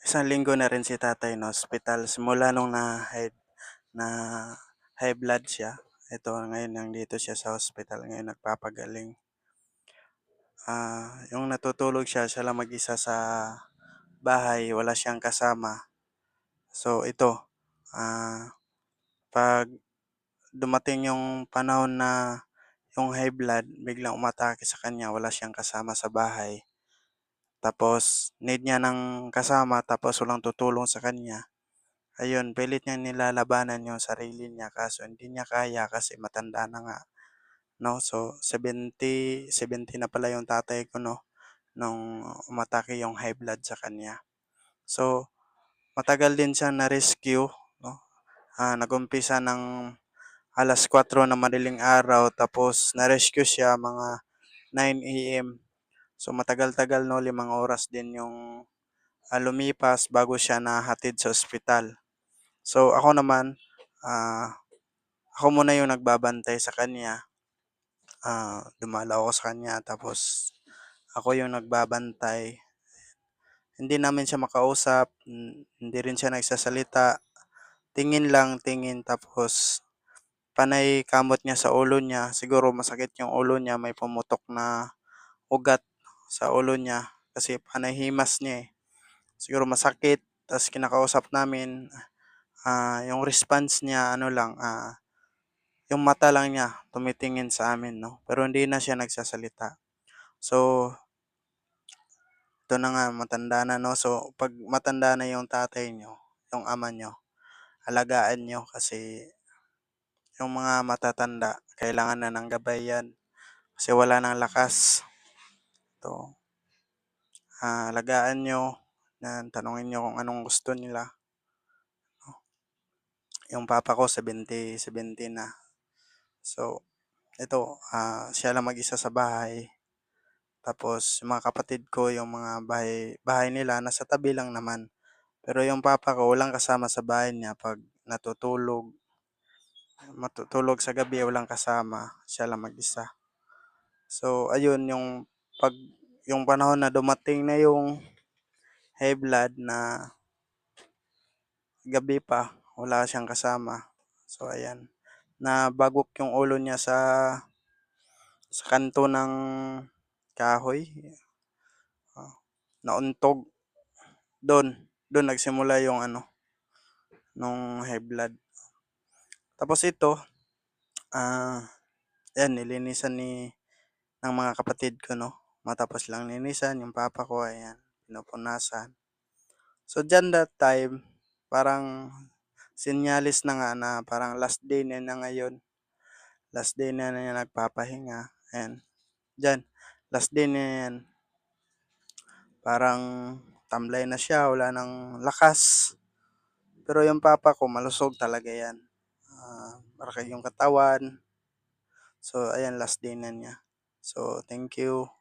Isang linggo na rin si tatay na-ospital simula nung na high blood siya. Ito ngayon nandito siya sa hospital ngayon nagpapagaling. Yung natutulog siya, siya lang mag-isa sa bahay, wala siyang kasama. So ito, ah, 'pag dumating yung panahon na yung high blood biglang umatake sa kanya, wala siyang kasama sa bahay. Tapos need niya ng kasama tapos walang tutulong sa kanya. Ayun, pilit niyang nilalabanan yung sarili niya kaso hindi niya kaya kasi matanda na nga, 'no. So, 70 na pala yung tatay ko 'no, nung umatake yung high blood sa kanya. So, matagal din siyang na-rescue 'no, nag-umpisa ng 4:00 ng madaling araw tapos na-rescue siya mga 9 AM. So, matagal-tagal 'no, 5 oras din yung, lumipas bago siya nahatid sa ospital. So, ako naman, ah ako muna yung nagbabantay sa kanya, dumalaw ako sa kanya tapos ako yung nagbabantay. Hindi namin siya makausap, hindi rin siya nagsasalita, tingin lang, tingin tapos panay kamot niya sa ulo niya. Siguro masakit yung ulo niya, may pumutok na ugat sa ulo niya kasi panay himas niya, eh. Siguro masakit ta's kinakausap namin, yung response niya ano lang, yung mata lang niya tumitingin sa amin 'no, pero hindi na siya nagsasalita. So, ito na nga matanda na 'no, so 'pag matanda na yung tatay niyo, yung ama niyo, alagaan niyo kasi yung mga matatanda kailangan na ng gabay 'yan kasi wala ng lakas. 'To, alagaan niyo, 'yan tanungin niyo kung anong gusto nila. Yung papa ko 70 na. So, ito, siya lang mag-isa sa bahay. Tapos yung mga kapatid ko, yung mga bahay bahay nila nasa tabi lang naman. Pero yung papa ko walang kasama sa bahay niya 'pag natutulog, matutulog sa gabi walang kasama, siya lang mag-isa. So ayun, 'pag yung panahon na dumating na yung high blood na gabi pa, wala siyang kasama. So ayan, nabagok yung ulo niya sa kanto ng kahoy, nauntog. Dun nagsimula yung ano, nung high blood. Tapos ito, 'yan nilinisan ng mga kapatid ko 'no, matapos lang linisan yung papa ko ayan, pinupunasan. So diyan that time, parang senyales na nga na parang last day niya na ngayon, last day na niya nagpapahinga, ayan. Diyan, last day na 'yan, parang tamlay na siya, wala ng lakas. Pero yung papa ko malusog talaga 'yan, malaki yung katawan. So ayan, last day na niya. So thank you.